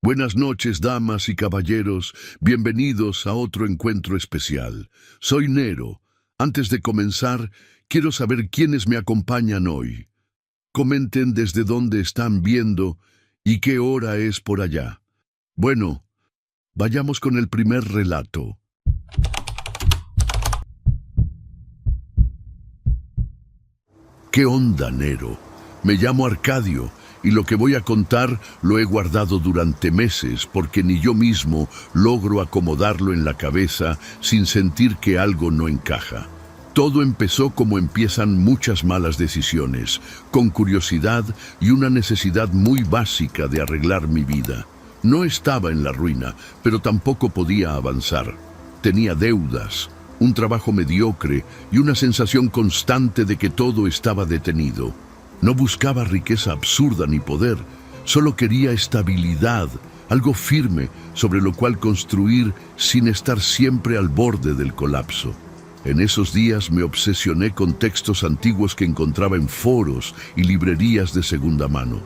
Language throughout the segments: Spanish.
Buenas noches, damas y caballeros. Bienvenidos a otro encuentro especial. Soy Nero. Antes de comenzar, quiero saber quiénes me acompañan hoy. Comenten desde dónde están viendo y qué hora es por allá. Bueno, vayamos con el primer relato. ¿Qué onda, Nero? Me llamo Arcadio. Y lo que voy a contar lo he guardado durante meses porque ni yo mismo logro acomodarlo en la cabeza sin sentir que algo no encaja. Todo empezó como empiezan muchas malas decisiones, con curiosidad y una necesidad muy básica de arreglar mi vida. No estaba en la ruina, pero tampoco podía avanzar. Tenía deudas, un trabajo mediocre y una sensación constante de que todo estaba detenido. No buscaba riqueza absurda ni poder, solo quería estabilidad, algo firme sobre lo cual construir sin estar siempre al borde del colapso. En esos días me obsesioné con textos antiguos que encontraba en foros y librerías de segunda mano.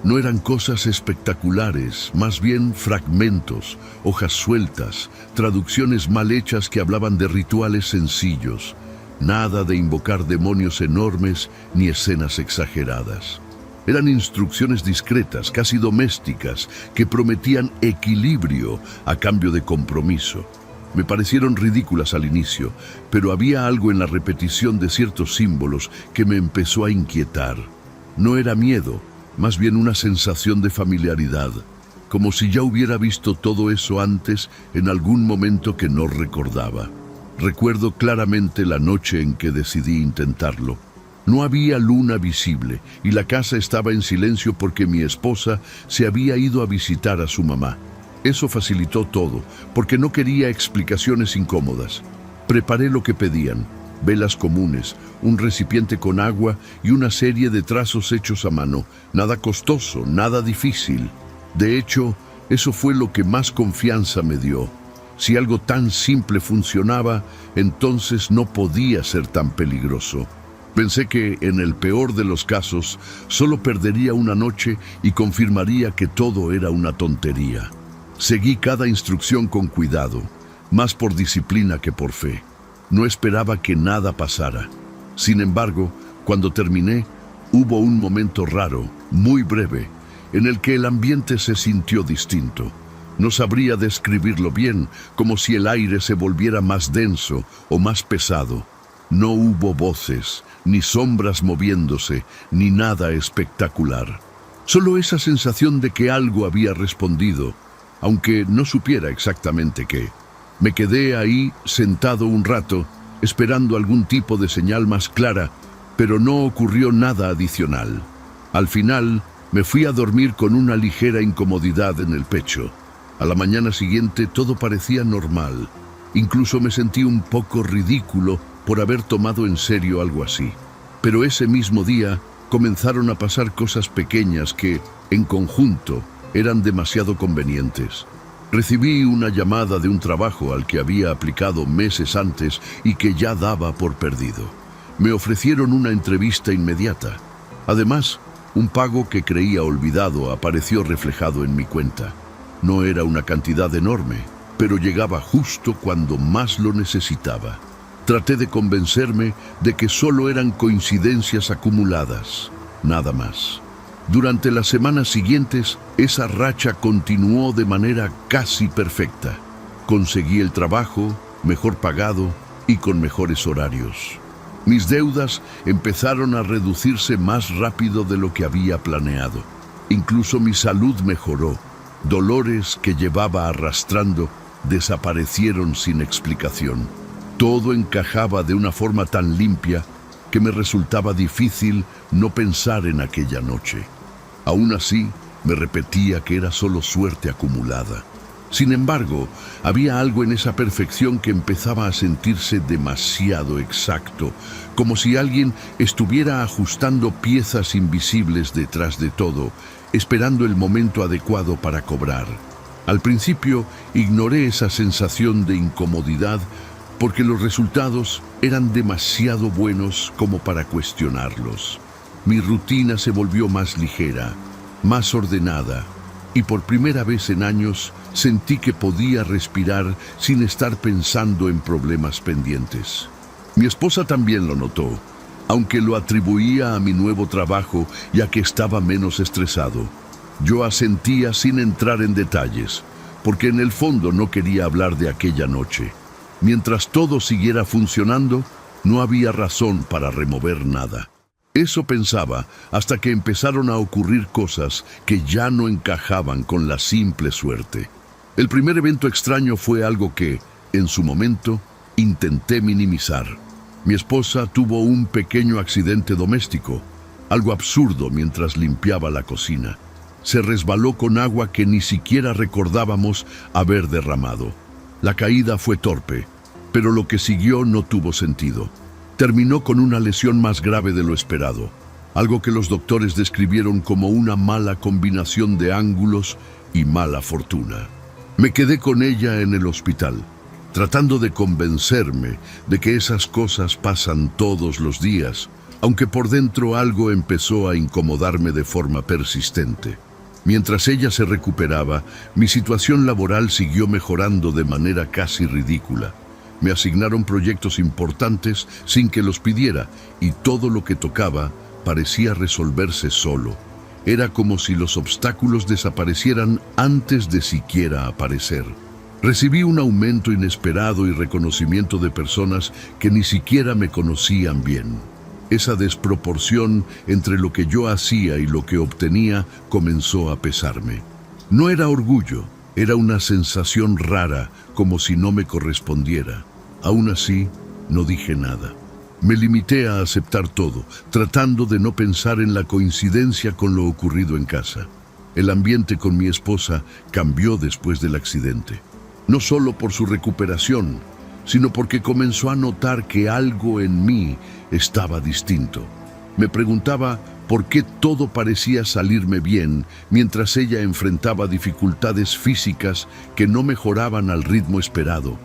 No eran cosas espectaculares, más bien fragmentos, hojas sueltas, traducciones mal hechas que hablaban de rituales sencillos. Nada de invocar demonios enormes ni escenas exageradas. Eran instrucciones discretas, casi domésticas, que prometían equilibrio a cambio de compromiso. Me parecieron ridículas al inicio, pero había algo en la repetición de ciertos símbolos que me empezó a inquietar. No era miedo, más bien una sensación de familiaridad, como si ya hubiera visto todo eso antes en algún momento que no recordaba. Recuerdo claramente la noche en que decidí intentarlo. No había luna visible y la casa estaba en silencio porque mi esposa se había ido a visitar a su mamá. Eso facilitó todo, porque no quería explicaciones incómodas. Preparé lo que pedían: velas comunes, un recipiente con agua y una serie de trazos hechos a mano. Nada costoso, nada difícil. De hecho, eso fue lo que más confianza me dio. Si algo tan simple funcionaba, entonces no podía ser tan peligroso. Pensé que, en el peor de los casos, solo perdería una noche y confirmaría que todo era una tontería. Seguí cada instrucción con cuidado, más por disciplina que por fe. No esperaba que nada pasara. Sin embargo, cuando terminé, hubo un momento raro, muy breve, en el que el ambiente se sintió distinto. No sabría describirlo bien, como si el aire se volviera más denso o más pesado. No hubo voces, ni sombras moviéndose, ni nada espectacular. Solo esa sensación de que algo había respondido, aunque no supiera exactamente qué. Me quedé ahí sentado un rato, esperando algún tipo de señal más clara, pero no ocurrió nada adicional. Al final, me fui a dormir con una ligera incomodidad en el pecho. A la mañana siguiente todo parecía normal. Incluso me sentí un poco ridículo por haber tomado en serio algo así. Pero ese mismo día comenzaron a pasar cosas pequeñas que, en conjunto, eran demasiado convenientes. Recibí una llamada de un trabajo al que había aplicado meses antes y que ya daba por perdido. Me ofrecieron una entrevista inmediata. Además, un pago que creía olvidado apareció reflejado en mi cuenta. No era una cantidad enorme, pero llegaba justo cuando más lo necesitaba. Traté de convencerme de que solo eran coincidencias acumuladas, nada más. Durante las semanas siguientes, esa racha continuó de manera casi perfecta. Conseguí el trabajo, mejor pagado y con mejores horarios. Mis deudas empezaron a reducirse más rápido de lo que había planeado. Incluso mi salud mejoró. Dolores que llevaba arrastrando desaparecieron sin explicación. Todo encajaba de una forma tan limpia que me resultaba difícil no pensar en aquella noche. Aún así, me repetía que era solo suerte acumulada. Sin embargo, había algo en esa perfección que empezaba a sentirse demasiado exacto, como si alguien estuviera ajustando piezas invisibles detrás de todo, esperando el momento adecuado para cobrar. Al principio, ignoré esa sensación de incomodidad porque los resultados eran demasiado buenos como para cuestionarlos. Mi rutina se volvió más ligera, más ordenada, y por primera vez en años sentí que podía respirar sin estar pensando en problemas pendientes. Mi esposa también lo notó, aunque lo atribuía a mi nuevo trabajo ya que estaba menos estresado. Yo asentía sin entrar en detalles, porque en el fondo no quería hablar de aquella noche. Mientras todo siguiera funcionando, no había razón para remover nada. Eso pensaba hasta que empezaron a ocurrir cosas que ya no encajaban con la simple suerte. El primer evento extraño fue algo que, en su momento, intenté minimizar. Mi esposa tuvo un pequeño accidente doméstico, algo absurdo mientras limpiaba la cocina. Se resbaló con agua que ni siquiera recordábamos haber derramado. La caída fue torpe, pero lo que siguió no tuvo sentido. Terminó con una lesión más grave de lo esperado, algo que los doctores describieron como una mala combinación de ángulos y mala fortuna. Me quedé con ella en el hospital, tratando de convencerme de que esas cosas pasan todos los días, aunque por dentro algo empezó a incomodarme de forma persistente. Mientras ella se recuperaba, mi situación laboral siguió mejorando de manera casi ridícula. Me asignaron proyectos importantes sin que los pidiera y todo lo que tocaba parecía resolverse solo. Era como si los obstáculos desaparecieran antes de siquiera aparecer. Recibí un aumento inesperado y reconocimiento de personas que ni siquiera me conocían bien. Esa desproporción entre lo que yo hacía y lo que obtenía comenzó a pesarme. No era orgullo, era una sensación rara, como si no me correspondiera. Aún así, no dije nada. Me limité a aceptar todo, tratando de no pensar en la coincidencia con lo ocurrido en casa. El ambiente con mi esposa cambió después del accidente. No solo por su recuperación, sino porque comenzó a notar que algo en mí estaba distinto. Me preguntaba por qué todo parecía salirme bien mientras ella enfrentaba dificultades físicas que no mejoraban al ritmo esperado.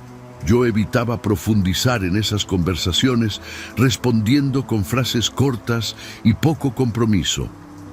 Yo evitaba profundizar en esas conversaciones, respondiendo con frases cortas y poco compromiso.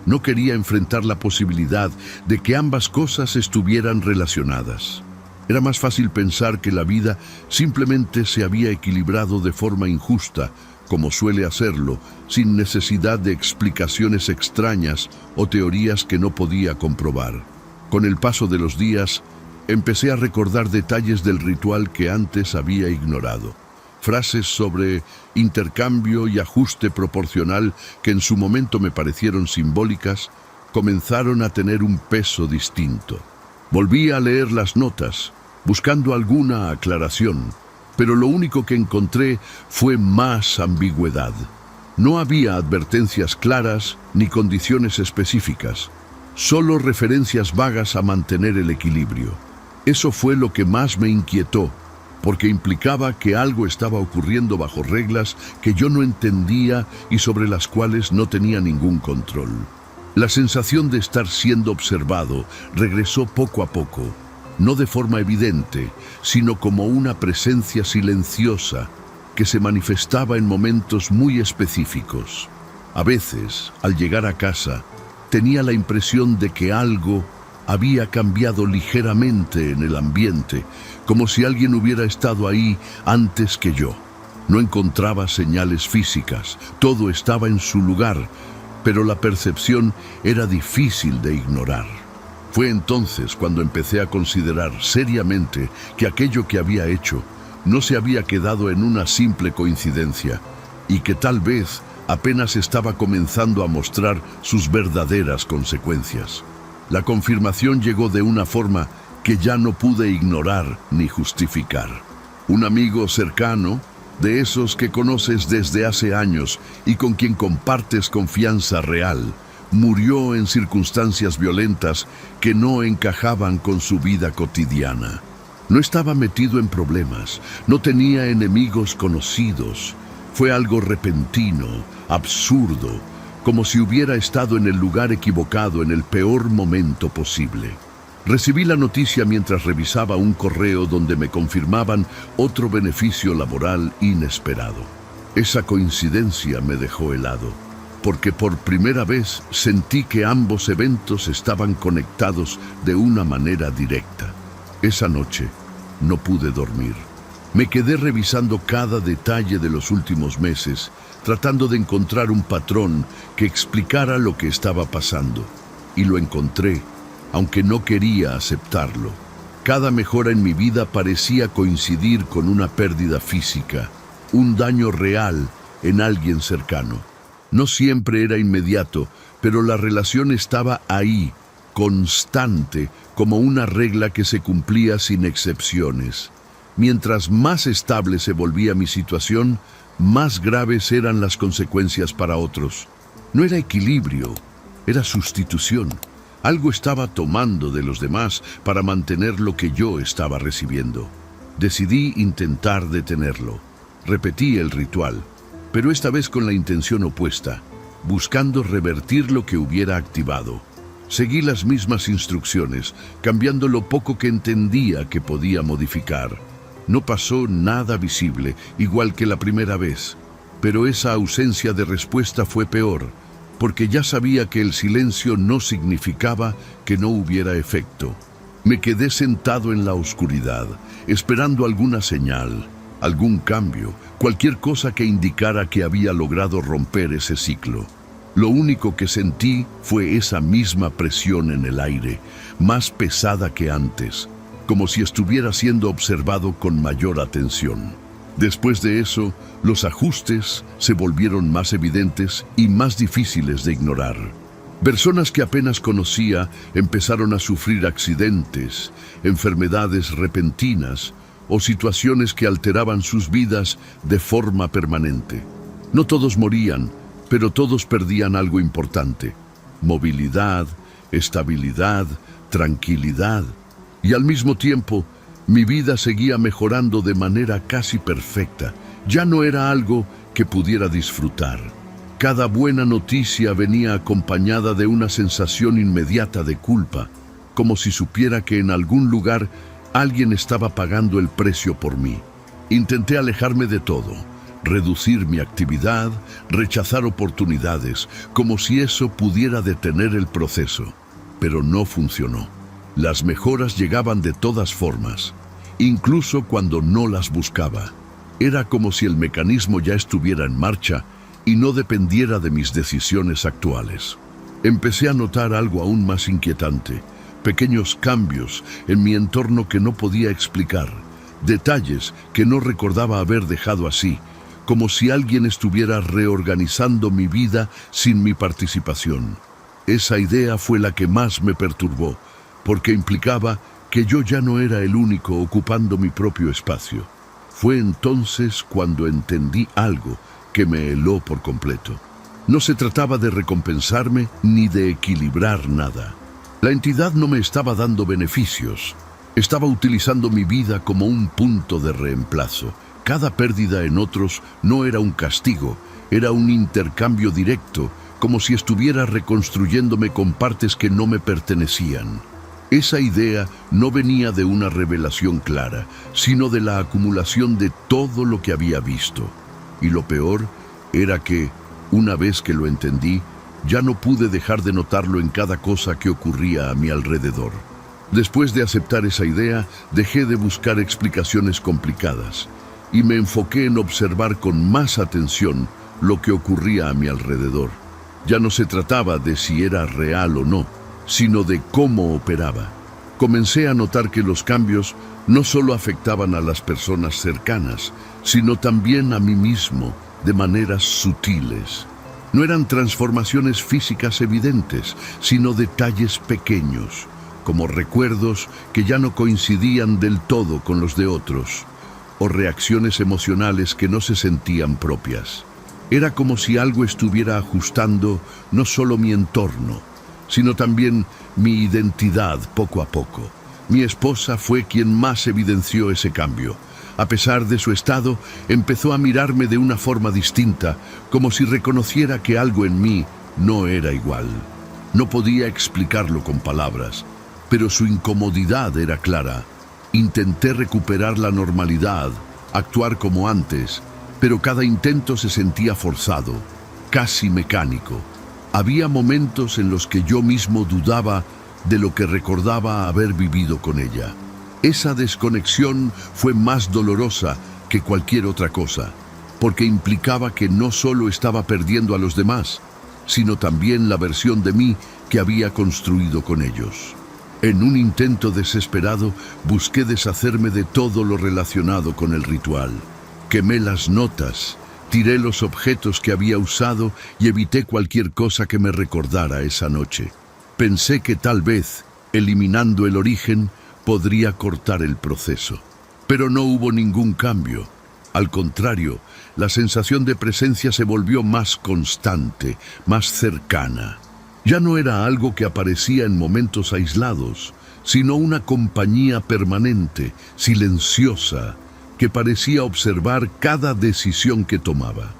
No quería enfrentar la posibilidad de que ambas cosas estuvieran relacionadas. Era más fácil pensar que la vida simplemente se había equilibrado de forma injusta, como suele hacerlo, sin necesidad de explicaciones extrañas o teorías que no podía comprobar. Con el paso de los días, empecé a recordar detalles del ritual que antes había ignorado. Frases sobre intercambio y ajuste proporcional que en su momento me parecieron simbólicas, comenzaron a tener un peso distinto. Volví a leer las notas, buscando alguna aclaración, pero lo único que encontré fue más ambigüedad. No había advertencias claras ni condiciones específicas, solo referencias vagas a mantener el equilibrio. Eso fue lo que más me inquietó, porque implicaba que algo estaba ocurriendo bajo reglas que yo no entendía y sobre las cuales no tenía ningún control. La sensación de estar siendo observado regresó poco a poco, no de forma evidente, sino como una presencia silenciosa que se manifestaba en momentos muy específicos. A veces, al llegar a casa, tenía la impresión de que algo había cambiado ligeramente en el ambiente, como si alguien hubiera estado ahí antes que yo. No encontraba señales físicas, todo estaba en su lugar, pero la percepción era difícil de ignorar. Fue entonces cuando empecé a considerar seriamente que aquello que había hecho no se había quedado en una simple coincidencia y que tal vez apenas estaba comenzando a mostrar sus verdaderas consecuencias. La confirmación llegó de una forma que ya no pude ignorar ni justificar. Un amigo cercano, de esos que conoces desde hace años y con quien compartes confianza real, murió en circunstancias violentas que no encajaban con su vida cotidiana. No estaba metido en problemas, no tenía enemigos conocidos. Fue algo repentino, absurdo, como si hubiera estado en el lugar equivocado en el peor momento posible. Recibí la noticia mientras revisaba un correo donde me confirmaban otro beneficio laboral inesperado. Esa coincidencia me dejó helado. porque por primera vez sentí que ambos eventos estaban conectados de una manera directa. Esa noche no pude dormir. Me quedé revisando cada detalle de los últimos meses, tratando de encontrar un patrón que explicara lo que estaba pasando. Y lo encontré, aunque no quería aceptarlo. Cada mejora en mi vida parecía coincidir con una pérdida física, un daño real en alguien cercano. No siempre era inmediato, pero la relación estaba ahí, constante, como una regla que se cumplía sin excepciones. Mientras más estable se volvía mi situación, más graves eran las consecuencias para otros. No era equilibrio, era sustitución. Algo estaba tomando de los demás para mantener lo que yo estaba recibiendo. Decidí intentar detenerlo. Repetí el ritual, pero esta vez con la intención opuesta, buscando revertir lo que hubiera activado. Seguí las mismas instrucciones, cambiando lo poco que entendía que podía modificar. No pasó nada visible, igual que la primera vez, pero esa ausencia de respuesta fue peor, porque ya sabía que el silencio no significaba que no hubiera efecto. Me quedé sentado en la oscuridad, esperando alguna señal, algún cambio, cualquier cosa que indicara que había logrado romper ese ciclo. Lo único que sentí fue esa misma presión en el aire, más pesada que antes, como si estuviera siendo observado con mayor atención. Después de eso, los ajustes se volvieron más evidentes y más difíciles de ignorar. Personas que apenas conocía empezaron a sufrir accidentes, enfermedades repentinas o situaciones que alteraban sus vidas de forma permanente. No todos morían, pero todos perdían algo importante: movilidad, estabilidad, tranquilidad. Y al mismo tiempo, mi vida seguía mejorando de manera casi perfecta. Ya no era algo que pudiera disfrutar. Cada buena noticia venía acompañada de una sensación inmediata de culpa, como si supiera que en algún lugar alguien estaba pagando el precio por mí. Intenté alejarme de todo, reducir mi actividad, rechazar oportunidades, como si eso pudiera detener el proceso. Pero no funcionó. Las mejoras llegaban de todas formas, incluso cuando no las buscaba. Era como si el mecanismo ya estuviera en marcha y no dependiera de mis decisiones actuales. Empecé a notar algo aún más inquietante: pequeños cambios en mi entorno que no podía explicar, detalles que no recordaba haber dejado así, como si alguien estuviera reorganizando mi vida sin mi participación. Esa idea fue la que más me perturbó, porque implicaba que yo ya no era el único ocupando mi propio espacio. Fue entonces cuando entendí algo que me heló por completo. No se trataba de recompensarme ni de equilibrar nada. La entidad no me estaba dando beneficios. Estaba utilizando mi vida como un punto de reemplazo. Cada pérdida en otros no era un castigo, era un intercambio directo, como si estuviera reconstruyéndome con partes que no me pertenecían. Esa idea no venía de una revelación clara, sino de la acumulación de todo lo que había visto. Y lo peor era que, una vez que lo entendí, ya no pude dejar de notarlo en cada cosa que ocurría a mi alrededor. Después de aceptar esa idea, dejé de buscar explicaciones complicadas y me enfoqué en observar con más atención lo que ocurría a mi alrededor. Ya no se trataba de si era real o no, sino de cómo operaba. Comencé a notar que los cambios no solo afectaban a las personas cercanas, sino también a mí mismo, de maneras sutiles. No eran transformaciones físicas evidentes, sino detalles pequeños, como recuerdos que ya no coincidían del todo con los de otros, o reacciones emocionales que no se sentían propias. Era como si algo estuviera ajustando no solo mi entorno, sino también mi identidad poco a poco. Mi esposa fue quien más evidenció ese cambio. A pesar de su estado, empezó a mirarme de una forma distinta, como si reconociera que algo en mí no era igual. No podía explicarlo con palabras, pero su incomodidad era clara. Intenté recuperar la normalidad, actuar como antes, pero cada intento se sentía forzado. casi mecánico. Había momentos en los que yo mismo dudaba de lo que recordaba haber vivido con ella. Esa desconexión fue más dolorosa que cualquier otra cosa, porque implicaba que no solo estaba perdiendo a los demás, sino también la versión de mí que había construido con ellos. En un intento desesperado, busqué deshacerme de todo lo relacionado con el ritual. Quemé las notas, tiré los objetos que había usado y evité cualquier cosa que me recordara esa noche. Pensé que tal vez, eliminando el origen, podría cortar el proceso. Pero no hubo ningún cambio. Al contrario, la sensación de presencia se volvió más constante, más cercana. Ya no era algo que aparecía en momentos aislados, sino una compañía permanente, silenciosa, que parecía observar cada decisión que tomaba.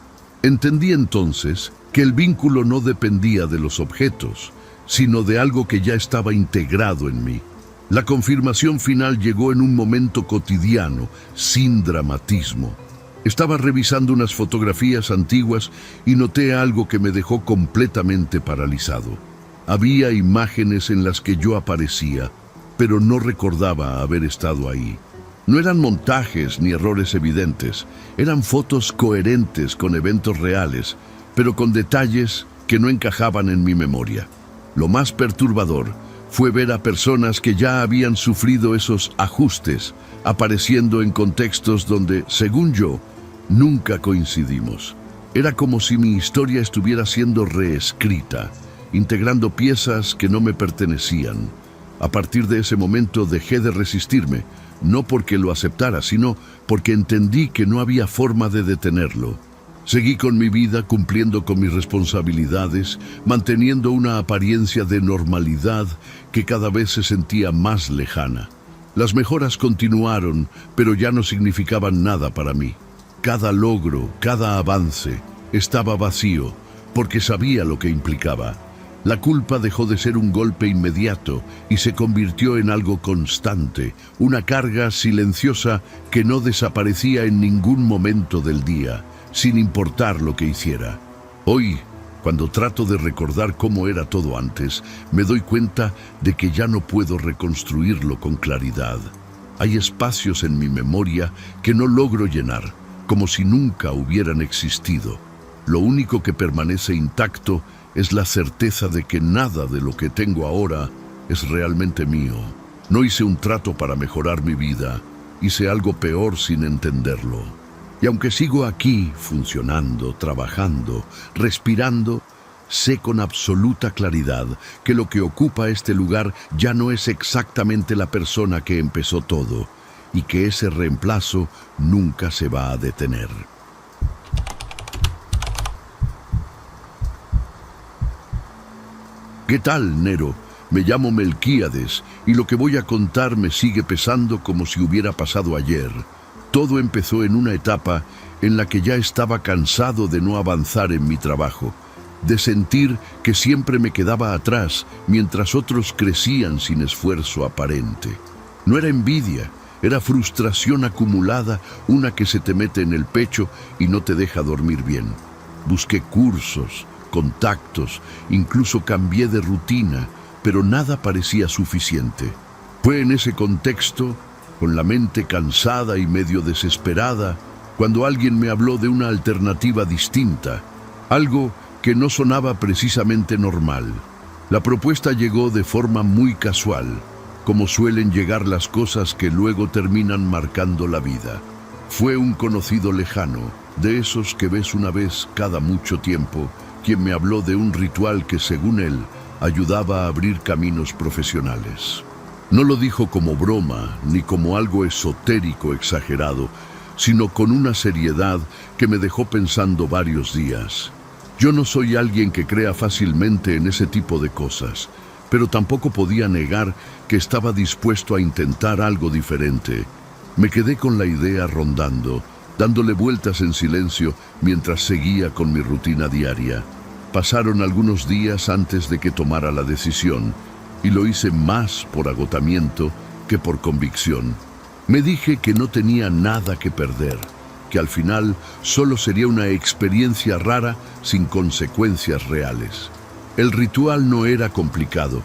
Entendí entonces que el vínculo no dependía de los objetos, sino de algo que ya estaba integrado en mí. La confirmación final llegó en un momento cotidiano, sin dramatismo. Estaba revisando unas fotografías antiguas y noté algo que me dejó completamente paralizado. Había imágenes en las que yo aparecía, pero no recordaba haber estado ahí. No eran montajes ni errores evidentes, eran fotos coherentes con eventos reales, pero con detalles que no encajaban en mi memoria. Lo más perturbador fue ver a personas que ya habían sufrido esos ajustes, apareciendo en contextos donde, según yo, nunca coincidimos. Era como si mi historia estuviera siendo reescrita, integrando piezas que no me pertenecían. A partir de ese momento dejé de resistirme, no porque lo aceptara, sino porque entendí que no había forma de detenerlo. Seguí con mi vida, cumpliendo con mis responsabilidades, manteniendo una apariencia de normalidad que cada vez se sentía más lejana. Las mejoras continuaron, pero ya no significaban nada para mí. Cada logro, cada avance, estaba vacío, porque sabía lo que implicaba. La culpa dejó de ser un golpe inmediato y se convirtió en algo constante, una carga silenciosa que no desaparecía en ningún momento del día, sin importar lo que hiciera. Hoy, cuando trato de recordar cómo era todo antes, me doy cuenta de que ya no puedo reconstruirlo con claridad. Hay espacios en mi memoria que no logro llenar, como si nunca hubieran existido. Lo único que permanece intacto es la certeza de que nada de lo que tengo ahora es realmente mío. No hice un trato para mejorar mi vida, hice algo peor sin entenderlo. Y aunque sigo aquí, funcionando, trabajando, respirando, sé con absoluta claridad que lo que ocupa este lugar ya no es exactamente la persona que empezó todo, y que ese reemplazo nunca se va a detener. ¿Qué tal, Nero? Me llamo Melquíades y lo que voy a contar me sigue pesando como si hubiera pasado ayer. Todo empezó en una etapa en la que ya estaba cansado de no avanzar en mi trabajo, de sentir que siempre me quedaba atrás mientras otros crecían sin esfuerzo aparente. No era envidia, era frustración acumulada, una que se te mete en el pecho y no te deja dormir bien. Busqué cursos, contactos, incluso cambié de rutina, pero nada parecía suficiente. Fue en ese contexto, con la mente cansada y medio desesperada, cuando alguien me habló de una alternativa distinta, algo que no sonaba precisamente normal. La propuesta llegó de forma muy casual, como suelen llegar las cosas que luego terminan marcando la vida. Fue un conocido lejano, de esos que ves una vez cada mucho tiempo, quien me habló de un ritual que, según él, ayudaba a abrir caminos profesionales. No lo dijo como broma, ni como algo esotérico exagerado, sino con una seriedad que me dejó pensando varios días. Yo no soy alguien que crea fácilmente en ese tipo de cosas, pero tampoco podía negar que estaba dispuesto a intentar algo diferente. Me quedé con la idea rondando, dándole vueltas en silencio mientras seguía con mi rutina diaria. Pasaron algunos días antes de que tomara la decisión, y lo hice más por agotamiento que por convicción. Me dije que no tenía nada que perder, que al final solo sería una experiencia rara sin consecuencias reales. El ritual no era complicado,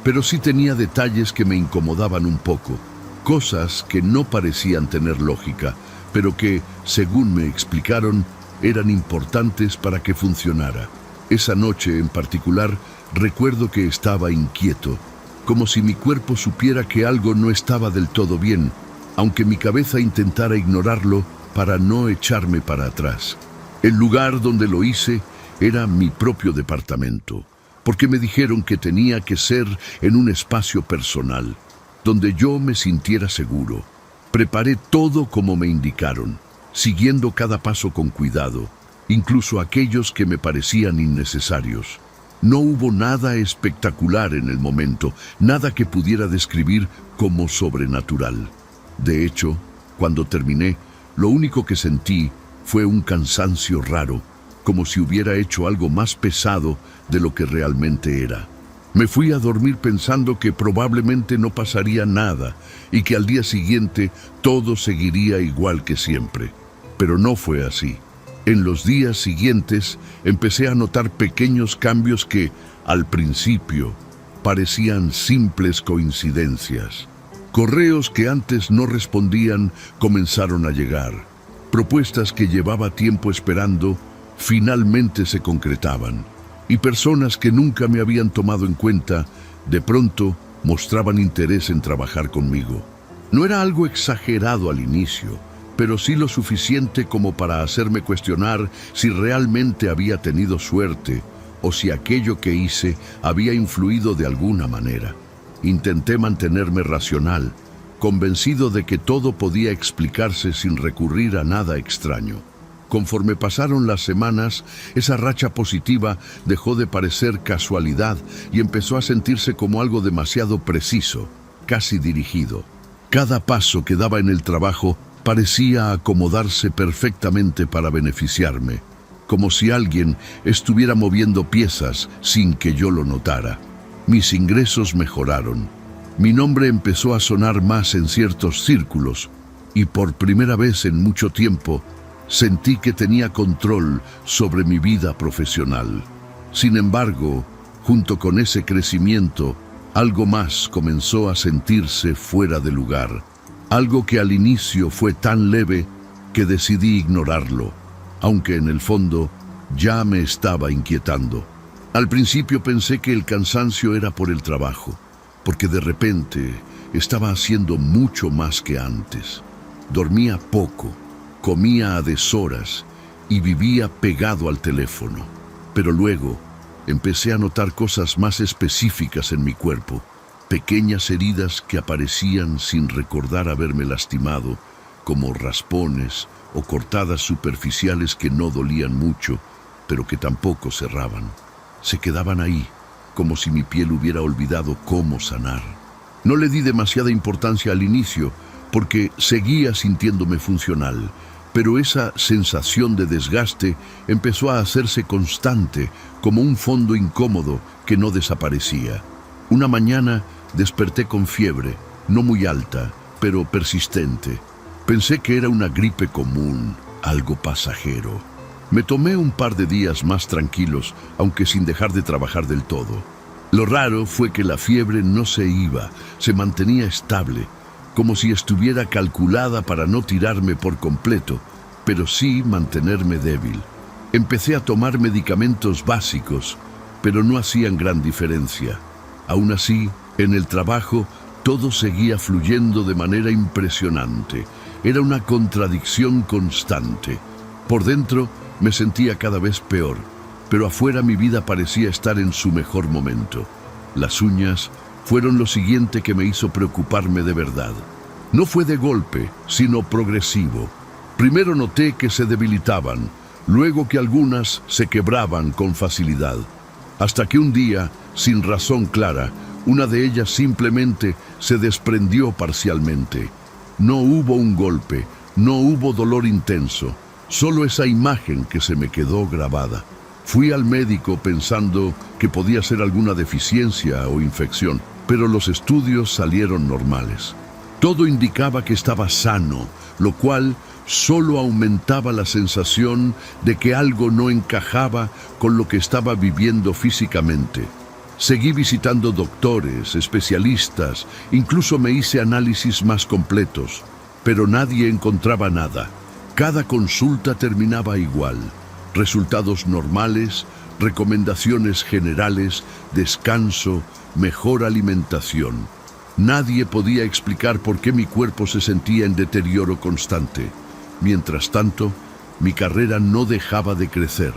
pero sí tenía detalles que me incomodaban un poco, cosas que no parecían tener lógica, pero que, según me explicaron, eran importantes para que funcionara. Esa noche en particular, recuerdo que estaba inquieto, como si mi cuerpo supiera que algo no estaba del todo bien, aunque mi cabeza intentara ignorarlo para no echarme para atrás. El lugar donde lo hice era mi propio departamento, porque me dijeron que tenía que ser en un espacio personal, donde yo me sintiera seguro. Preparé todo como me indicaron, siguiendo cada paso con cuidado, incluso aquellos que me parecían innecesarios. No hubo nada espectacular en el momento, nada que pudiera describir como sobrenatural. De hecho, cuando terminé, lo único que sentí fue un cansancio raro, como si hubiera hecho algo más pesado de lo que realmente era. Me fui a dormir pensando que probablemente no pasaría nada y que al día siguiente todo seguiría igual que siempre. Pero no fue así. En los días siguientes empecé a notar pequeños cambios que, al principio, parecían simples coincidencias. Correos que antes no respondían comenzaron a llegar. Propuestas que llevaba tiempo esperando finalmente se concretaban. Y personas que nunca me habían tomado en cuenta, de pronto mostraban interés en trabajar conmigo. No era algo exagerado al inicio, pero sí lo suficiente como para hacerme cuestionar si realmente había tenido suerte o si aquello que hice había influido de alguna manera. Intenté mantenerme racional, convencido de que todo podía explicarse sin recurrir a nada extraño. Conforme pasaron las semanas, esa racha positiva dejó de parecer casualidad y empezó a sentirse como algo demasiado preciso, casi dirigido. Cada paso que daba en el trabajo parecía acomodarse perfectamente para beneficiarme, como si alguien estuviera moviendo piezas sin que yo lo notara. Mis ingresos mejoraron. Mi nombre empezó a sonar más en ciertos círculos y por primera vez en mucho tiempo sentí que tenía control sobre mi vida profesional. Sin embargo, junto con ese crecimiento, algo más comenzó a sentirse fuera de lugar. Algo que al inicio fue tan leve que decidí ignorarlo, aunque en el fondo ya me estaba inquietando. Al principio pensé que el cansancio era por el trabajo, porque de repente estaba haciendo mucho más que antes. Dormía poco, comía a deshoras y vivía pegado al teléfono. Pero luego empecé a notar cosas más específicas en mi cuerpo, pequeñas heridas que aparecían sin recordar haberme lastimado, como raspones o cortadas superficiales que no dolían mucho, pero que tampoco cerraban. Se quedaban ahí, como si mi piel hubiera olvidado cómo sanar. No le di demasiada importancia al inicio, porque seguía sintiéndome funcional, pero esa sensación de desgaste empezó a hacerse constante, como un fondo incómodo que no desaparecía. Una mañana desperté con fiebre, no muy alta, pero persistente. Pensé que era una gripe común, algo pasajero. Me tomé un par de días más tranquilos, aunque sin dejar de trabajar del todo. Lo raro fue que la fiebre no se iba, se mantenía estable, como si estuviera calculada para no tirarme por completo, pero sí mantenerme débil. Empecé a tomar medicamentos básicos, pero no hacían gran diferencia. Aún así, en el trabajo, todo seguía fluyendo de manera impresionante. Era una contradicción constante. Por dentro, me sentía cada vez peor, pero afuera mi vida parecía estar en su mejor momento. Las uñas fueron lo siguiente que me hizo preocuparme de verdad. No fue de golpe, sino progresivo. Primero noté que se debilitaban, luego que algunas se quebraban con facilidad, hasta que un día, sin razón clara, una de ellas simplemente se desprendió parcialmente. No hubo un golpe, no hubo dolor intenso, solo esa imagen que se me quedó grabada. Fui al médico pensando que podía ser alguna deficiencia o infección, pero los estudios salieron normales. Todo indicaba que estaba sano, lo cual solo aumentaba la sensación de que algo no encajaba con lo que estaba viviendo físicamente. Seguí visitando doctores, especialistas, incluso me hice análisis más completos, pero nadie encontraba nada. Cada consulta terminaba igual: resultados normales, recomendaciones generales, descanso, mejor alimentación. Nadie podía explicar por qué mi cuerpo se sentía en deterioro constante. Mientras tanto, mi carrera no dejaba de crecer.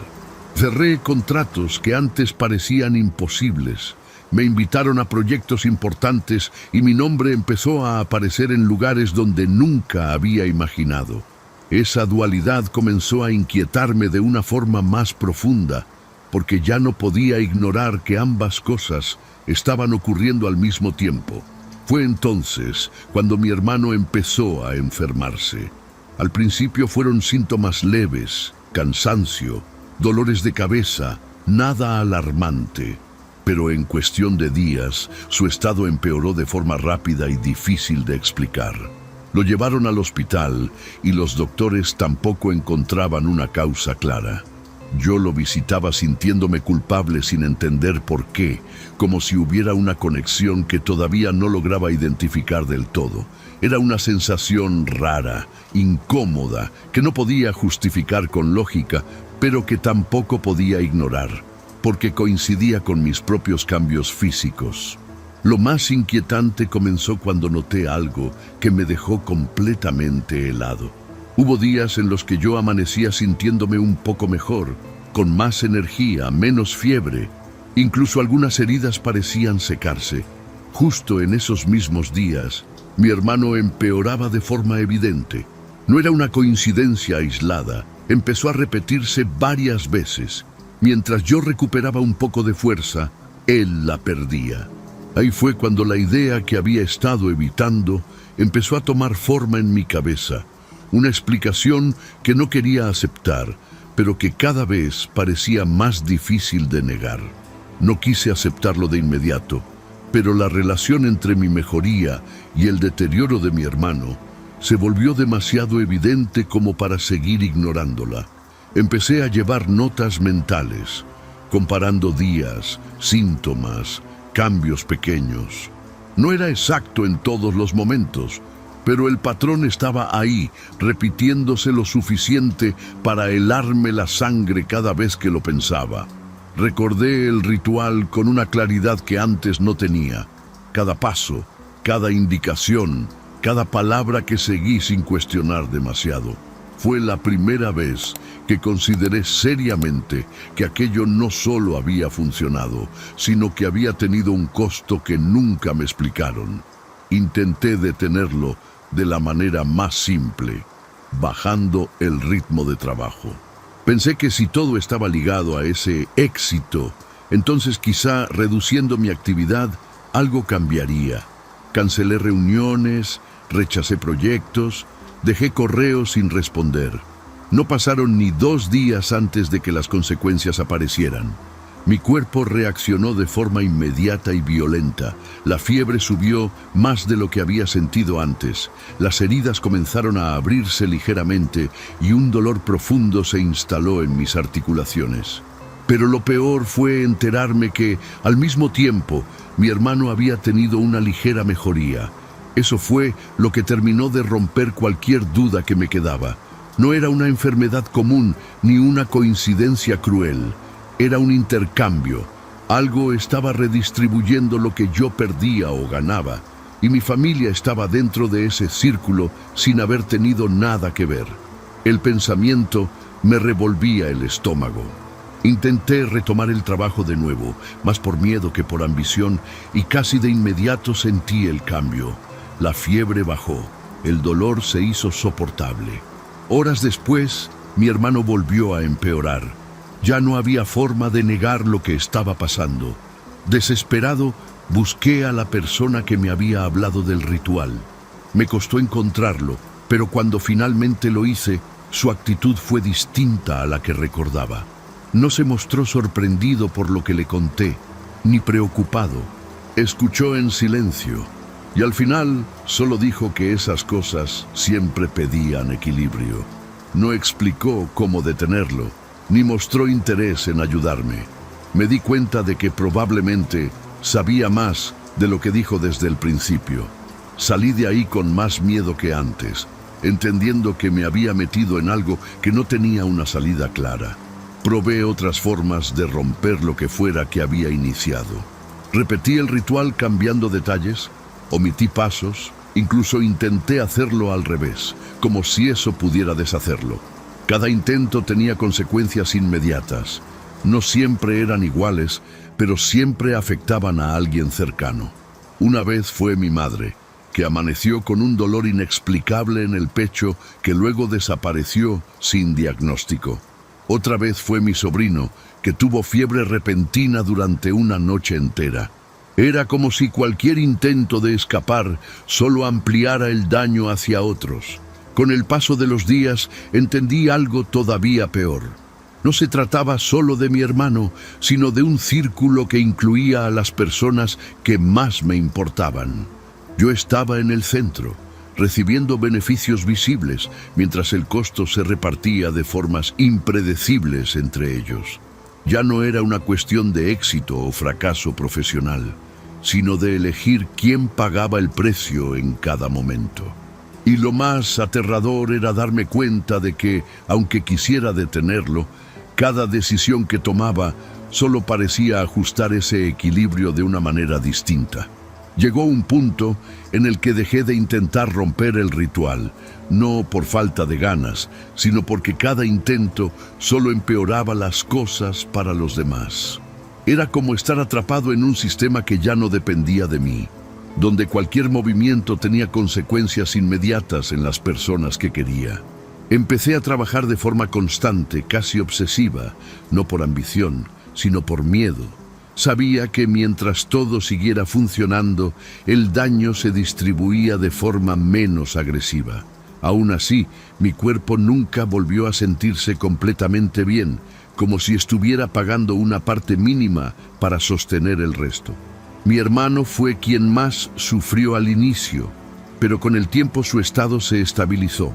Cerré contratos que antes parecían imposibles. Me invitaron a proyectos importantes y mi nombre empezó a aparecer en lugares donde nunca había imaginado. Esa dualidad comenzó a inquietarme de una forma más profunda, porque ya no podía ignorar que ambas cosas estaban ocurriendo al mismo tiempo. Fue entonces cuando mi hermano empezó a enfermarse. Al principio fueron síntomas leves, cansancio, dolores de cabeza, nada alarmante. Pero en cuestión de días, su estado empeoró de forma rápida y difícil de explicar. Lo llevaron al hospital y los doctores tampoco encontraban una causa clara. Yo lo visitaba sintiéndome culpable sin entender por qué, como si hubiera una conexión que todavía no lograba identificar del todo. Era una sensación rara, incómoda, que no podía justificar con lógica, pero que tampoco podía ignorar, porque coincidía con mis propios cambios físicos. Lo más inquietante comenzó cuando noté algo que me dejó completamente helado. Hubo días en los que yo amanecía sintiéndome un poco mejor, con más energía, menos fiebre. Incluso algunas heridas parecían secarse. Justo en esos mismos días, mi hermano empeoraba de forma evidente. No era una coincidencia aislada, empezó a repetirse varias veces. Mientras yo recuperaba un poco de fuerza, él la perdía. Ahí fue cuando la idea que había estado evitando empezó a tomar forma en mi cabeza. Una explicación que no quería aceptar, pero que cada vez parecía más difícil de negar. No quise aceptarlo de inmediato, pero la relación entre mi mejoría y el deterioro de mi hermano se volvió demasiado evidente como para seguir ignorándola. Empecé a llevar notas mentales, comparando días, síntomas, cambios pequeños. No era exacto en todos los momentos, pero el patrón estaba ahí, repitiéndose lo suficiente para helarme la sangre cada vez que lo pensaba. Recordé el ritual con una claridad que antes no tenía. Cada paso, cada indicación, cada palabra que seguí sin cuestionar demasiado. Fue la primera vez que consideré seriamente que aquello no solo había funcionado, sino que había tenido un costo que nunca me explicaron. Intenté detenerlo de la manera más simple, bajando el ritmo de trabajo. Pensé que si todo estaba ligado a ese éxito, entonces quizá reduciendo mi actividad, algo cambiaría. Cancelé reuniones, rechacé proyectos, dejé correos sin responder. No pasaron ni 2 días antes de que las consecuencias aparecieran. Mi cuerpo reaccionó de forma inmediata y violenta. La fiebre subió más de lo que había sentido antes. Las heridas comenzaron a abrirse ligeramente y un dolor profundo se instaló en mis articulaciones. Pero lo peor fue enterarme que, al mismo tiempo, mi hermano había tenido una ligera mejoría. Eso fue lo que terminó de romper cualquier duda que me quedaba. No era una enfermedad común ni una coincidencia cruel. Era un intercambio. Algo estaba redistribuyendo lo que yo perdía o ganaba, y mi familia estaba dentro de ese círculo sin haber tenido nada que ver. El pensamiento me revolvía el estómago. Intenté retomar el trabajo de nuevo, más por miedo que por ambición, y casi de inmediato sentí el cambio. La fiebre bajó, el dolor se hizo soportable. Horas después, mi hermano volvió a empeorar. Ya no había forma de negar lo que estaba pasando. Desesperado, busqué a la persona que me había hablado del ritual. Me costó encontrarlo, pero cuando finalmente lo hice, su actitud fue distinta a la que recordaba. No se mostró sorprendido por lo que le conté, ni preocupado. Escuchó en silencio. Y al final solo dijo que esas cosas siempre pedían equilibrio. No explicó cómo detenerlo, ni mostró interés en ayudarme. Me di cuenta de que probablemente sabía más de lo que dijo desde el principio. Salí de ahí con más miedo que antes, entendiendo que me había metido en algo que no tenía una salida clara. Probé otras formas de romper lo que fuera que había iniciado. Repetí el ritual cambiando detalles, omití pasos, incluso intenté hacerlo al revés, como si eso pudiera deshacerlo. Cada intento tenía consecuencias inmediatas. No siempre eran iguales, pero siempre afectaban a alguien cercano. Una vez fue mi madre, que amaneció con un dolor inexplicable en el pecho que luego desapareció sin diagnóstico. Otra vez fue mi sobrino, que tuvo fiebre repentina durante una noche entera. Era como si cualquier intento de escapar solo ampliara el daño hacia otros. Con el paso de los días entendí algo todavía peor. No se trataba solo de mi hermano, sino de un círculo que incluía a las personas que más me importaban. Yo estaba en el centro, recibiendo beneficios visibles, mientras el costo se repartía de formas impredecibles entre ellos. Ya no era una cuestión de éxito o fracaso profesional, sino de elegir quién pagaba el precio en cada momento. Y lo más aterrador era darme cuenta de que, aunque quisiera detenerlo, cada decisión que tomaba solo parecía ajustar ese equilibrio de una manera distinta. Llegó un punto en el que dejé de intentar romper el ritual, no por falta de ganas, sino porque cada intento solo empeoraba las cosas para los demás. Era como estar atrapado en un sistema que ya no dependía de mí, donde cualquier movimiento tenía consecuencias inmediatas en las personas que quería. Empecé a trabajar de forma constante, casi obsesiva, no por ambición, sino por miedo. Sabía que mientras todo siguiera funcionando, el daño se distribuía de forma menos agresiva. Aún así, mi cuerpo nunca volvió a sentirse completamente bien, como si estuviera pagando una parte mínima para sostener el resto. Mi hermano fue quien más sufrió al inicio, pero con el tiempo su estado se estabilizó.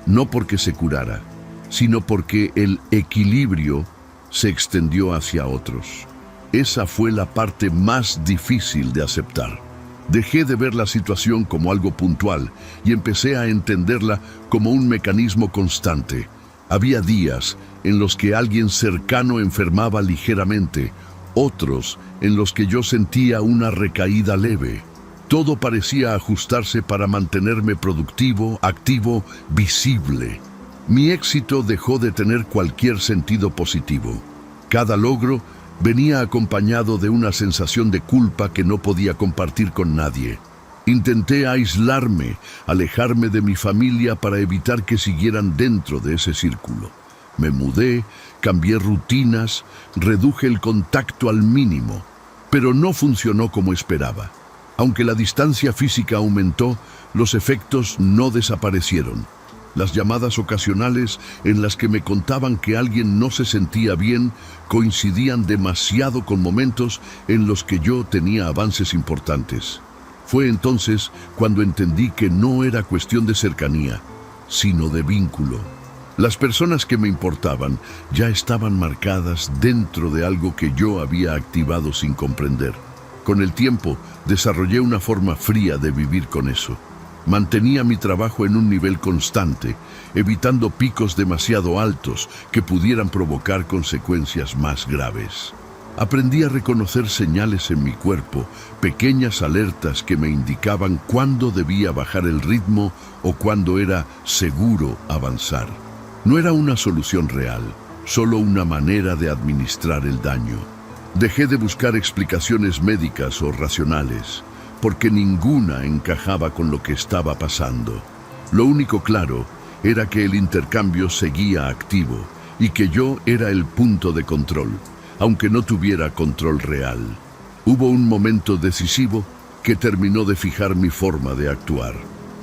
No porque se curara, sino porque el equilibrio se extendió hacia otros. Esa fue la parte más difícil de aceptar. Dejé de ver la situación como algo puntual y empecé a entenderla como un mecanismo constante. Había días en los que alguien cercano enfermaba ligeramente, otros en los que yo sentía una recaída leve. Todo parecía ajustarse para mantenerme productivo, activo, visible. Mi éxito dejó de tener cualquier sentido positivo. Cada logro venía acompañado de una sensación de culpa que no podía compartir con nadie. Intenté aislarme, alejarme de mi familia para evitar que siguieran dentro de ese círculo. Me mudé, cambié rutinas, reduje el contacto al mínimo, pero no funcionó como esperaba. Aunque la distancia física aumentó, los efectos no desaparecieron. Las llamadas ocasionales en las que me contaban que alguien no se sentía bien coincidían demasiado con momentos en los que yo tenía avances importantes. Fue entonces cuando entendí que no era cuestión de cercanía, sino de vínculo. Las personas que me importaban ya estaban marcadas dentro de algo que yo había activado sin comprender. Con el tiempo, desarrollé una forma fría de vivir con eso. Mantenía mi trabajo en un nivel constante, evitando picos demasiado altos que pudieran provocar consecuencias más graves. Aprendí a reconocer señales en mi cuerpo, pequeñas alertas que me indicaban cuándo debía bajar el ritmo o cuándo era seguro avanzar. No era una solución real, solo una manera de administrar el daño. Dejé de buscar explicaciones médicas o racionales, porque ninguna encajaba con lo que estaba pasando. Lo único claro era que el intercambio seguía activo y que yo era el punto de control, aunque no tuviera control real. Hubo un momento decisivo que terminó de fijar mi forma de actuar.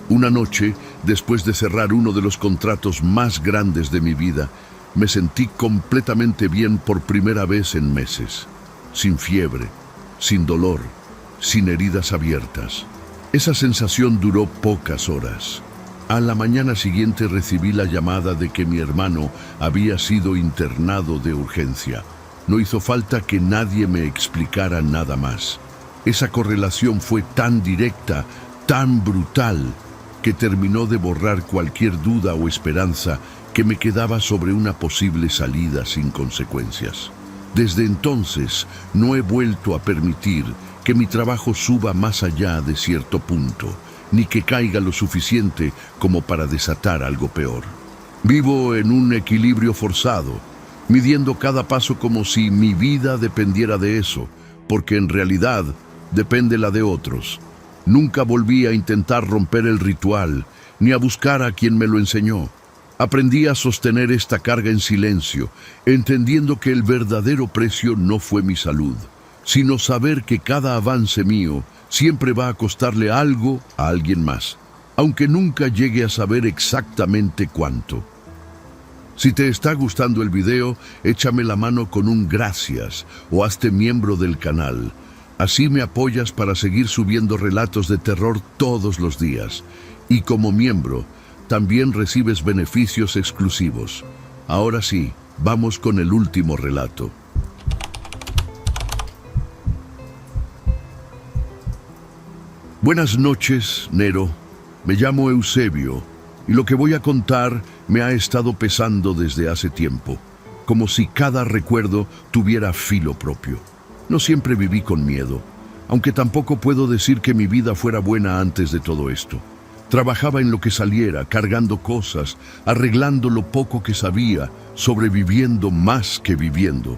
Una noche, después de cerrar uno de los contratos más grandes de mi vida, me sentí completamente bien por primera vez en meses. Sin fiebre, sin dolor, sin heridas abiertas. Esa sensación duró pocas horas. A la mañana siguiente recibí la llamada de que mi hermano había sido internado de urgencia. No hizo falta que nadie me explicara nada más. Esa correlación fue tan directa, tan brutal, que terminó de borrar cualquier duda o esperanza que me quedaba sobre una posible salida sin consecuencias. Desde entonces no he vuelto a permitir que mi trabajo suba más allá de cierto punto, ni que caiga lo suficiente como para desatar algo peor. Vivo en un equilibrio forzado, midiendo cada paso como si mi vida dependiera de eso, porque en realidad depende la de otros. Nunca volví a intentar romper el ritual, ni a buscar a quien me lo enseñó. Aprendí a sostener esta carga en silencio, entendiendo que el verdadero precio no fue mi salud, sino saber que cada avance mío siempre va a costarle algo a alguien más, aunque nunca llegue a saber exactamente cuánto. Si te está gustando el video, échame la mano con un gracias o hazte miembro del canal. Así me apoyas para seguir subiendo relatos de terror todos los días. Y como miembro, también recibes beneficios exclusivos. Ahora sí, vamos con el último relato. Buenas noches, Nero. Me llamo Eusebio y lo que voy a contar me ha estado pesando desde hace tiempo, como si cada recuerdo tuviera filo propio. No siempre viví con miedo, aunque tampoco puedo decir que mi vida fuera buena antes de todo esto. Trabajaba en lo que saliera, cargando cosas, arreglando lo poco que sabía, sobreviviendo más que viviendo.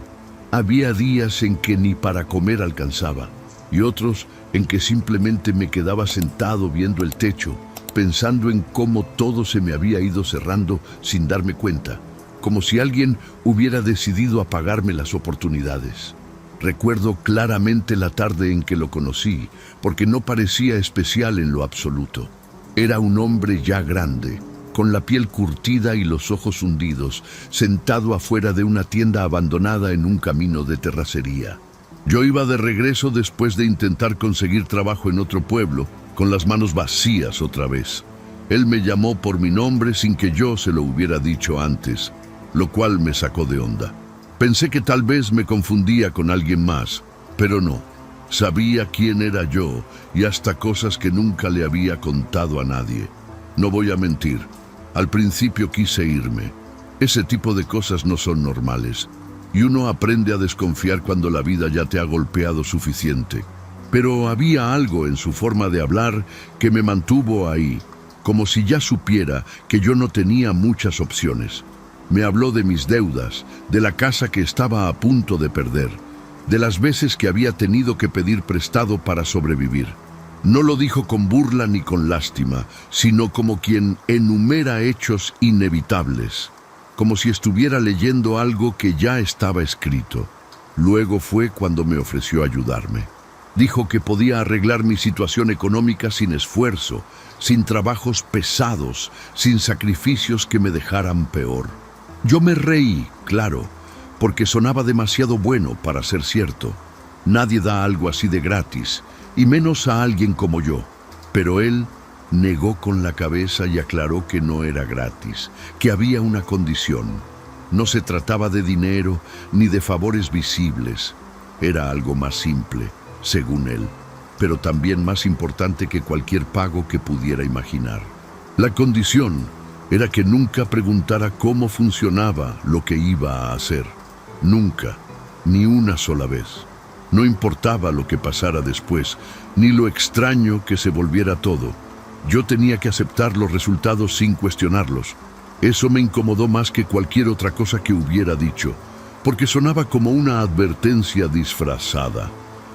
Había días en que ni para comer alcanzaba, y otros en que simplemente me quedaba sentado viendo el techo, pensando en cómo todo se me había ido cerrando sin darme cuenta, como si alguien hubiera decidido apagarme las oportunidades. Recuerdo claramente la tarde en que lo conocí, porque no parecía especial en lo absoluto. Era un hombre ya grande, con la piel curtida y los ojos hundidos, sentado afuera de una tienda abandonada en un camino de terracería. Yo iba de regreso después de intentar conseguir trabajo en otro pueblo, con las manos vacías otra vez. Él me llamó por mi nombre sin que yo se lo hubiera dicho antes, lo cual me sacó de onda. Pensé que tal vez me confundía con alguien más, pero no. Sabía quién era yo y hasta cosas que nunca le había contado a nadie. No voy a mentir, al principio quise irme. Ese tipo de cosas no son normales. Y uno aprende a desconfiar cuando la vida ya te ha golpeado suficiente. Pero había algo en su forma de hablar que me mantuvo ahí, como si ya supiera que yo no tenía muchas opciones. Me habló de mis deudas, de la casa que estaba a punto de perder, de las veces que había tenido que pedir prestado para sobrevivir. No lo dijo con burla ni con lástima, sino como quien enumera hechos inevitables, como si estuviera leyendo algo que ya estaba escrito. Luego fue cuando me ofreció ayudarme. Dijo que podía arreglar mi situación económica sin esfuerzo, sin trabajos pesados, sin sacrificios que me dejaran peor. Yo me reí, claro, porque sonaba demasiado bueno para ser cierto. Nadie da algo así de gratis, y menos a alguien como yo. Pero él negó con la cabeza y aclaró que no era gratis, que había una condición. No se trataba de dinero ni de favores visibles. Era algo más simple, según él, pero también más importante que cualquier pago que pudiera imaginar. La condición era que nunca preguntara cómo funcionaba lo que iba a hacer. Nunca, ni una sola vez. No importaba lo que pasara después, ni lo extraño que se volviera todo. Yo tenía que aceptar los resultados sin cuestionarlos. Eso me incomodó más que cualquier otra cosa que hubiera dicho, porque sonaba como una advertencia disfrazada.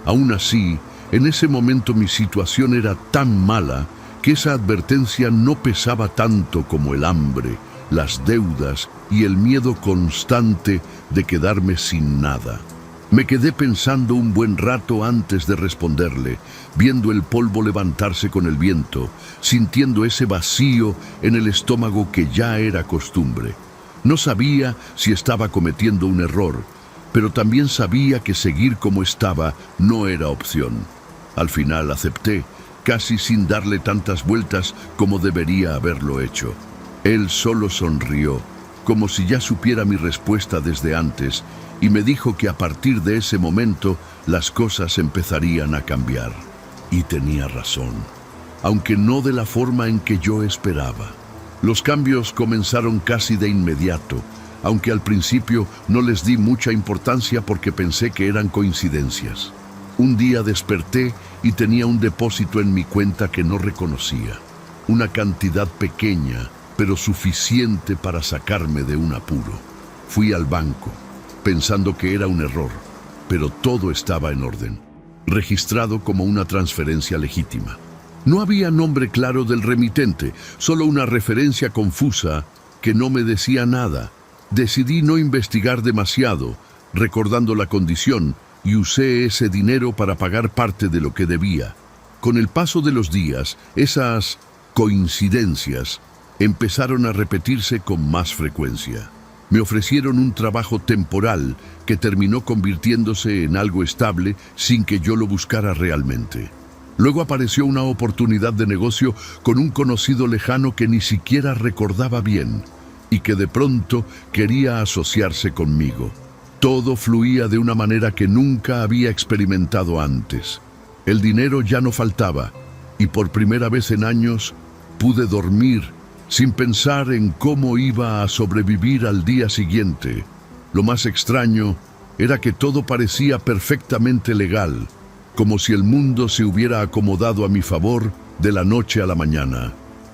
Aún así, en ese momento mi situación era tan mala que esa advertencia no pesaba tanto como el hambre, las deudas y el miedo constante de quedarme sin nada. Me quedé pensando un buen rato antes de responderle, viendo el polvo levantarse con el viento, sintiendo ese vacío en el estómago que ya era costumbre. No sabía si estaba cometiendo un error, pero también sabía que seguir como estaba no era opción. Al final acepté, casi sin darle tantas vueltas como debería haberlo hecho. Él solo sonrió, como si ya supiera mi respuesta desde antes, y me dijo que a partir de ese momento las cosas empezarían a cambiar. Y tenía razón, aunque no de la forma en que yo esperaba. Los cambios comenzaron casi de inmediato, aunque al principio no les di mucha importancia porque pensé que eran coincidencias. Un día desperté y tenía un depósito en mi cuenta que no reconocía. Una cantidad pequeña, pero suficiente para sacarme de un apuro. Fui al banco, pensando que era un error, pero todo estaba en orden, registrado como una transferencia legítima. No había nombre claro del remitente, solo una referencia confusa que no me decía nada. Decidí no investigar demasiado, recordando la condición, y usé ese dinero para pagar parte de lo que debía. Con el paso de los días, esas coincidencias empezaron a repetirse con más frecuencia. Me ofrecieron un trabajo temporal que terminó convirtiéndose en algo estable sin que yo lo buscara realmente. Luego apareció una oportunidad de negocio con un conocido lejano que ni siquiera recordaba bien y que de pronto quería asociarse conmigo. Todo fluía de una manera que nunca había experimentado antes. El dinero ya no faltaba y por primera vez en años pude dormir sin pensar en cómo iba a sobrevivir al día siguiente. Lo más extraño era que todo parecía perfectamente legal, como si el mundo se hubiera acomodado a mi favor de la noche a la mañana.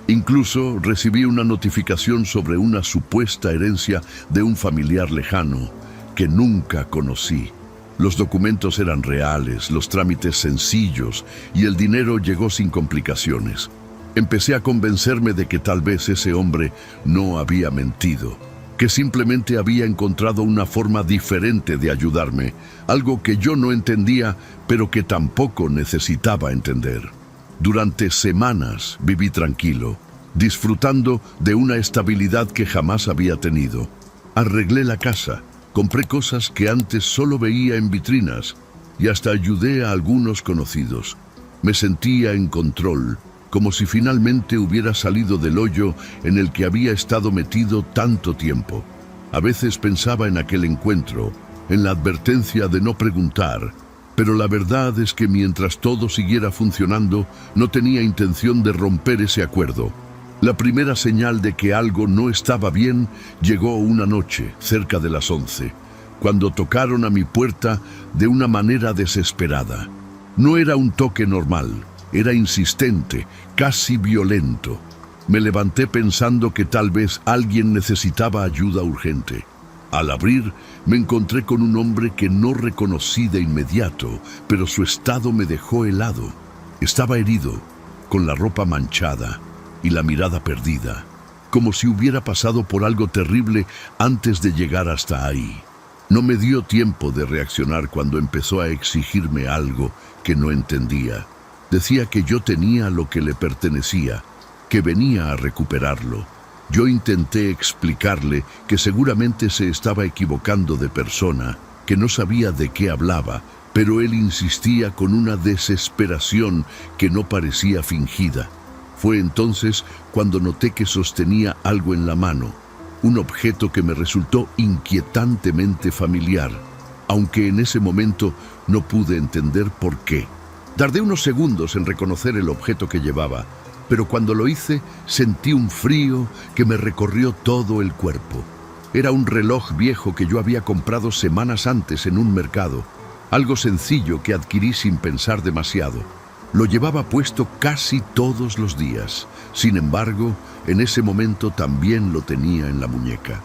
Incluso recibí una notificación sobre una supuesta herencia de un familiar lejano que nunca conocí. Los documentos eran reales, los trámites sencillos y el dinero llegó sin complicaciones. Empecé a convencerme de que tal vez ese hombre no había mentido, que simplemente había encontrado una forma diferente de ayudarme, algo que yo no entendía, pero que tampoco necesitaba entender. Durante semanas viví tranquilo, disfrutando de una estabilidad que jamás había tenido. Arreglé la casa, compré cosas que antes solo veía en vitrinas y hasta ayudé a algunos conocidos. Me sentía en control, como si finalmente hubiera salido del hoyo en el que había estado metido tanto tiempo. A veces pensaba en aquel encuentro, en la advertencia de no preguntar, pero la verdad es que mientras todo siguiera funcionando, no tenía intención de romper ese acuerdo. La primera señal de que algo no estaba bien llegó una noche, cerca de las 11, cuando tocaron a mi puerta de una manera desesperada. No era un toque normal. Era insistente, casi violento. Me levanté pensando que tal vez alguien necesitaba ayuda urgente. Al abrir, me encontré con un hombre que no reconocí de inmediato, pero su estado me dejó helado. Estaba herido, con la ropa manchada y la mirada perdida, como si hubiera pasado por algo terrible antes de llegar hasta ahí. No me dio tiempo de reaccionar cuando empezó a exigirme algo que no entendía. Decía que yo tenía lo que le pertenecía, que venía a recuperarlo. Yo intenté explicarle que seguramente se estaba equivocando de persona, que no sabía de qué hablaba, pero él insistía con una desesperación que no parecía fingida. Fue entonces cuando noté que sostenía algo en la mano, un objeto que me resultó inquietantemente familiar, aunque en ese momento no pude entender por qué. Tardé unos segundos en reconocer el objeto que llevaba, pero cuando lo hice sentí un frío que me recorrió todo el cuerpo. Era un reloj viejo que yo había comprado semanas antes en un mercado, algo sencillo que adquirí sin pensar demasiado. Lo llevaba puesto casi todos los días. Sin embargo, en ese momento también lo tenía en la muñeca.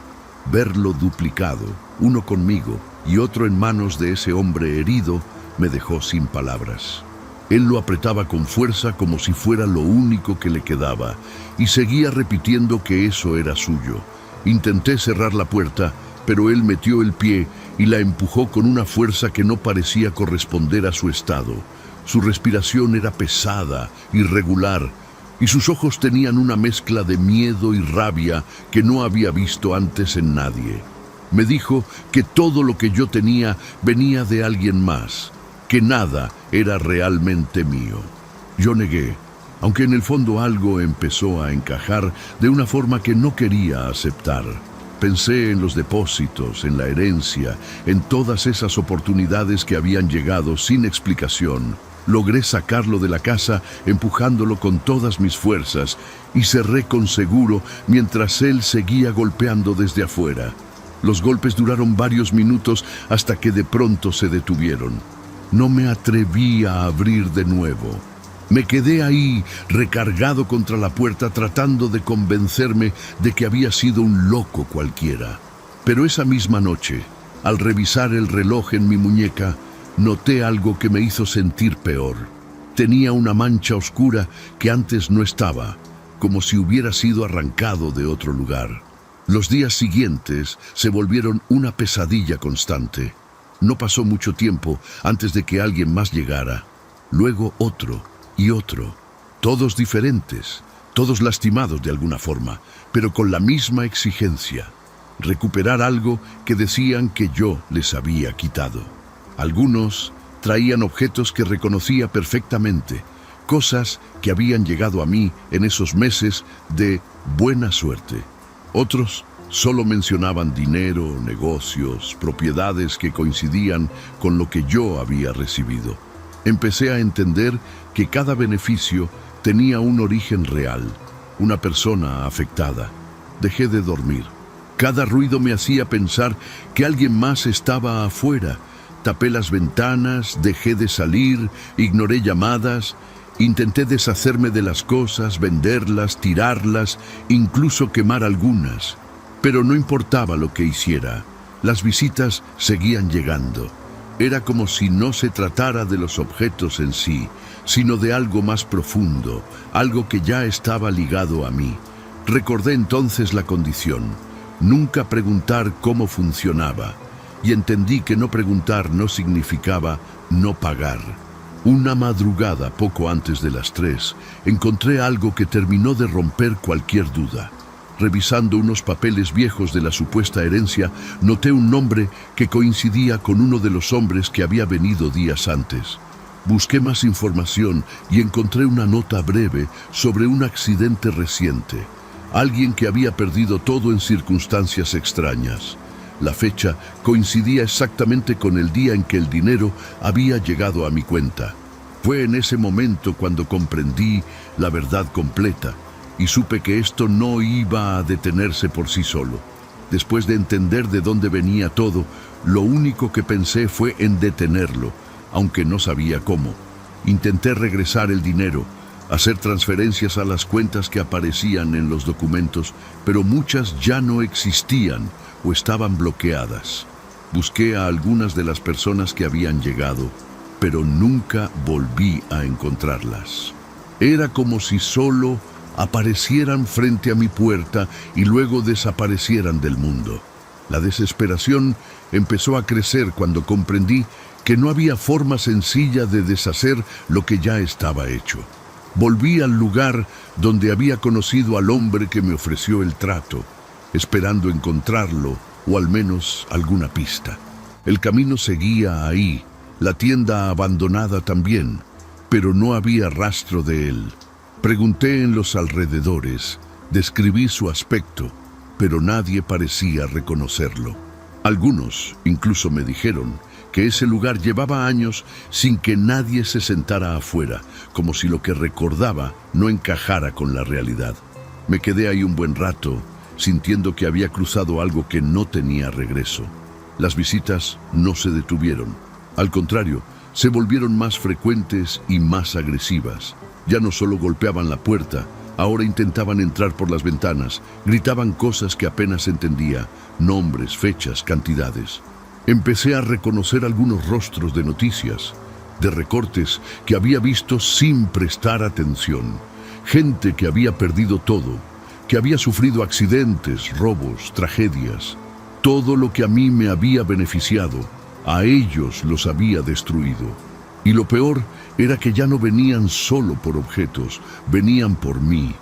Verlo duplicado, uno conmigo y otro en manos de ese hombre herido, me dejó sin palabras. Él lo apretaba con fuerza como si fuera lo único que le quedaba, y seguía repitiendo que eso era suyo. Intenté cerrar la puerta, pero él metió el pie y la empujó con una fuerza que no parecía corresponder a su estado. Su respiración era pesada, irregular, y sus ojos tenían una mezcla de miedo y rabia que no había visto antes en nadie. Me dijo que todo lo que yo tenía venía de alguien más, que nada era realmente mío. Yo negué, aunque en el fondo algo empezó a encajar de una forma que no quería aceptar. Pensé en los depósitos, en la herencia, en todas esas oportunidades que habían llegado sin explicación. Logré sacarlo de la casa empujándolo con todas mis fuerzas y cerré con seguro mientras él seguía golpeando desde afuera. Los golpes duraron varios minutos hasta que de pronto se detuvieron. No me atreví a abrir de nuevo. Me quedé ahí, recargado contra la puerta, tratando de convencerme de que había sido un loco cualquiera. Pero esa misma noche, al revisar el reloj en mi muñeca, noté algo que me hizo sentir peor. Tenía una mancha oscura que antes no estaba, como si hubiera sido arrancado de otro lugar. Los días siguientes se volvieron una pesadilla constante. No pasó mucho tiempo antes de que alguien más llegara. Luego otro y otro, todos diferentes, todos lastimados de alguna forma, pero con la misma exigencia: recuperar algo que decían que yo les había quitado. Algunos traían objetos que reconocía perfectamente, cosas que habían llegado a mí en esos meses de buena suerte. Otros solo mencionaban dinero, negocios, propiedades que coincidían con lo que yo había recibido. Empecé a entender que cada beneficio tenía un origen real, una persona afectada. Dejé de dormir. Cada ruido me hacía pensar que alguien más estaba afuera. Tapé las ventanas, dejé de salir, ignoré llamadas, intenté deshacerme de las cosas, venderlas, tirarlas, incluso quemar algunas. Pero no importaba lo que hiciera, las visitas seguían llegando. Era como si no se tratara de los objetos en sí, sino de algo más profundo, algo que ya estaba ligado a mí. Recordé entonces la condición: nunca preguntar cómo funcionaba, y entendí que no preguntar no significaba no pagar. Una madrugada, poco antes de las 3, encontré algo que terminó de romper cualquier duda. Revisando unos papeles viejos de la supuesta herencia, noté un nombre que coincidía con uno de los hombres que había venido días antes. Busqué más información y encontré una nota breve sobre un accidente reciente. Alguien que había perdido todo en circunstancias extrañas. La fecha coincidía exactamente con el día en que el dinero había llegado a mi cuenta. Fue en ese momento cuando comprendí la verdad completa y supe que esto no iba a detenerse por sí solo. Después de entender de dónde venía todo, lo único que pensé fue en detenerlo, aunque no sabía cómo. Intenté regresar el dinero, hacer transferencias a las cuentas que aparecían en los documentos, pero muchas ya no existían o estaban bloqueadas. Busqué a algunas de las personas que habían llegado, pero nunca volví a encontrarlas. Era como si solo aparecieran frente a mi puerta y luego desaparecieran del mundo. La desesperación empezó a crecer cuando comprendí que no había forma sencilla de deshacer lo que ya estaba hecho. Volví al lugar donde había conocido al hombre que me ofreció el trato, esperando encontrarlo o al menos alguna pista. El camino seguía ahí, la tienda abandonada también, pero no había rastro de él. Pregunté en los alrededores, describí su aspecto, pero nadie parecía reconocerlo. Algunos incluso me dijeron que ese lugar llevaba años sin que nadie se sentara afuera, como si lo que recordaba no encajara con la realidad. Me quedé ahí un buen rato, sintiendo que había cruzado algo que no tenía regreso. Las visitas no se detuvieron. Al contrario, se volvieron más frecuentes y más agresivas. Ya no solo golpeaban la puerta, ahora intentaban entrar por las ventanas, gritaban cosas que apenas entendía, nombres, fechas, cantidades. Empecé a reconocer algunos rostros de noticias, de recortes que había visto sin prestar atención. Gente que había perdido todo, que había sufrido accidentes, robos, tragedias. Todo lo que a mí me había beneficiado, a ellos los había destruido. Y lo peor era que ya no venían solo por objetos, venían por mí.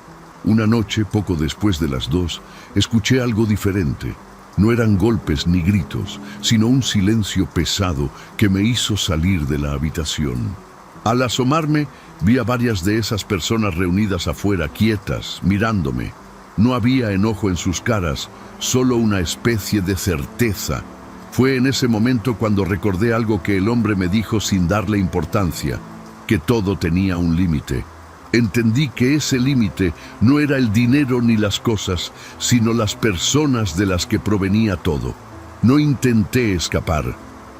Una noche, poco después de las 2, escuché algo diferente. No eran golpes ni gritos, sino un silencio pesado que me hizo salir de la habitación. Al asomarme, vi a varias de esas personas reunidas afuera, quietas, mirándome. No había enojo en sus caras, solo una especie de certeza. Fue en ese momento cuando recordé algo que el hombre me dijo sin darle importancia, que todo tenía un límite. Entendí que ese límite no era el dinero ni las cosas, sino las personas de las que provenía todo. No intenté escapar,